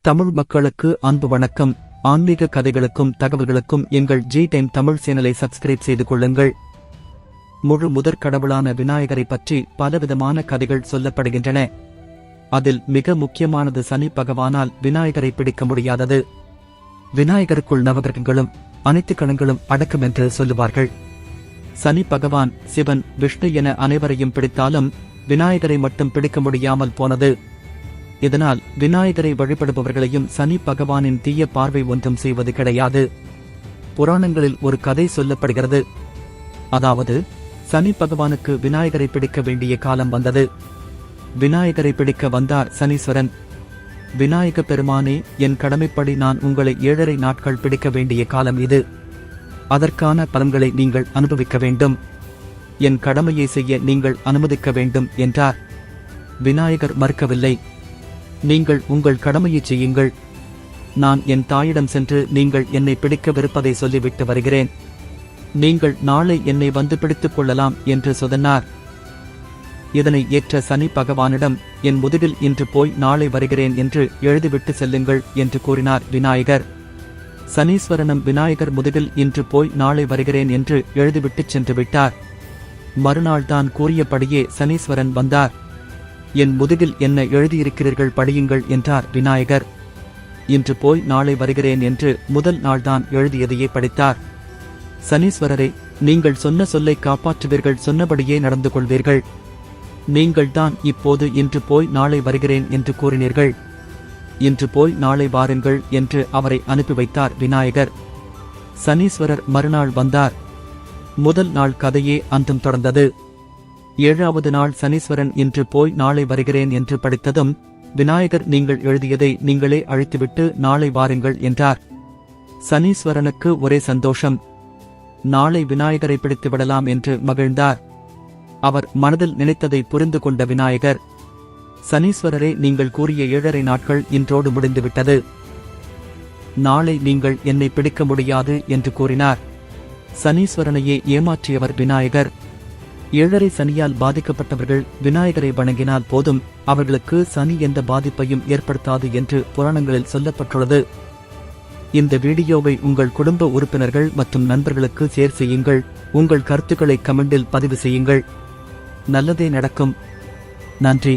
தமிழ் மக்களுக்கு அன்பு வணக்கம். ஆன்மீக கதைகளுக்கும் தகவல்களுக்கும் எங்கள் G-Time தமிழ் சேனலை சப்ஸ்கிரைப் செய்து கொள்ளுங்கள். முழு முதற் கடவுளான விநாயகரை பற்றி பலவிதமான கதைகள் சொல்லப்படுகின்றன. அதில் மிக முக்கியமானது சனி பகவானால் விநாயகரை பிடிக்க முடியாதது. விநாயகருக்குள் நவகிரகங்களும் அனைத்து கணங்களும் அடக்கம் என்று சொல்லுவார்கள். சனி பகவான், சிவன், விஷ்ணு என அனைவரையும் பிடித்தாலும் விநாயகரை மட்டும் பிடிக்க முடியாமல் போனது. இதனால் விநாயகரை வழிபடுபவர்களையும் சனி பகவானின் தீய பார்வை ஒன்றும் செய்வது கிடையாது. புராணங்களில் ஒரு கதை சொல்லப்படுகிறது. அதாவது, சனி பகவானுக்கு விநாயகரை பிடிக்க வேண்டிய காலம் வந்தது. விநாயகரை பிடிக்க வந்தார் சனீஸ்வரன். விநாயக பெருமானே, என் கடமைப்படி நான் உங்களை 7.5 நாட்கள் பிடிக்க வேண்டிய காலம் இது. அதற்கான பலன்களை நீங்கள் அனுபவிக்க வேண்டும். என் கடமையை செய்ய நீங்கள் அனுமதிக்க வேண்டும் என்றார். விநாயகர் மறுக்கவில்லை. நீங்கள் உங்கள் கடமையை செய்யுங்கள். நான் என் தாயிடம் சென்று நீங்கள் என்னை பிடிக்கவிருப்பதை சொல்லிவிட்டு வருகிறேன். நீங்கள் நாளை என்னை வந்து பிடித்துக் கொள்ளலாம் என்று சொன்னார். இதனை ஏற்ற சனி பகவானிடம், என் முதுகில் இன்று போய் நாளை வருகிறேன் என்று எழுதிவிட்டு செல்லுங்கள் என்று கூறினார் விநாயகர். சனீஸ்வரனும் விநாயகர் முதுகில் இன்று போய் நாளை வருகிறேன் என்று எழுதிவிட்டுச் சென்று விட்டார். மறுநாள் தான் கூறியபடியே சனீஸ்வரன் வந்தார். என் முதுகில் என்ன எழுதியிருக்கிறீர்கள், படியுங்கள் என்றார் விநாயகர். இன்று போய் நாளை வருகிறேன் என்று முதல் நாள்தான் எழுதியதையே படித்தார். சனீஸ்வரரே, நீங்கள் சொன்ன சொல்லை காப்பாற்றுவீர்கள், சொன்னபடியே நடந்து கொள்வீர்கள். நீங்கள்தான் இப்போது இன்று போய் நாளை வருகிறேன் என்று கூறினீர்கள். இன்று போய் நாளை வாருங்கள் என்று அவரை அனுப்பி வைத்தார் விநாயகர். சனீஸ்வரர் மறுநாள் வந்தார். முதல் நாள் கதையே அன்றும் தொடர்ந்தது. 7வது நாள் சனீஸ்வரன் இன்று போய் நாளை வருகிறேன் என்று படித்ததும், விநாயகர் நீங்கள் எழுதியதை நீங்களே அழித்துவிட்டு நாளை வாருங்கள் என்றார். சனீஸ்வரனுக்கு ஒரே சந்தோஷம். நாளை விநாயகரை பிடித்து விடலாம் என்று மகிழ்ந்தார். அவர் மனதில் நினைத்ததை புரிந்து கொண்ட விநாயகர், சனீஸ்வரரே, நீங்கள் கூறிய 7.5 நாட்கள் இன்றோடு முடிந்துவிட்டது. நாளை நீங்கள் என்னை பிடிக்க முடியாது என்று கூறினார். சனீஸ்வரனையே ஏமாற்றியவர் விநாயகர். 7.5 சனியால் பாதிக்கப்பட்டவர்கள் விநாயகரை வணங்கினால் போதும், அவர்களுக்கு சனி எந்த பாதிப்பையும் ஏற்படுத்தாது என்று புராணங்களில் சொல்லப்பட்டுள்ளது. இந்த வீடியோவை உங்கள் குடும்ப உறுப்பினர்கள் மற்றும் நண்பர்களுக்கு ஷேர் செய்யுங்கள். உங்கள் கருத்துக்களை கமெண்டில் பதிவு செய்யுங்கள். நல்லதே நடக்கும். நன்றி.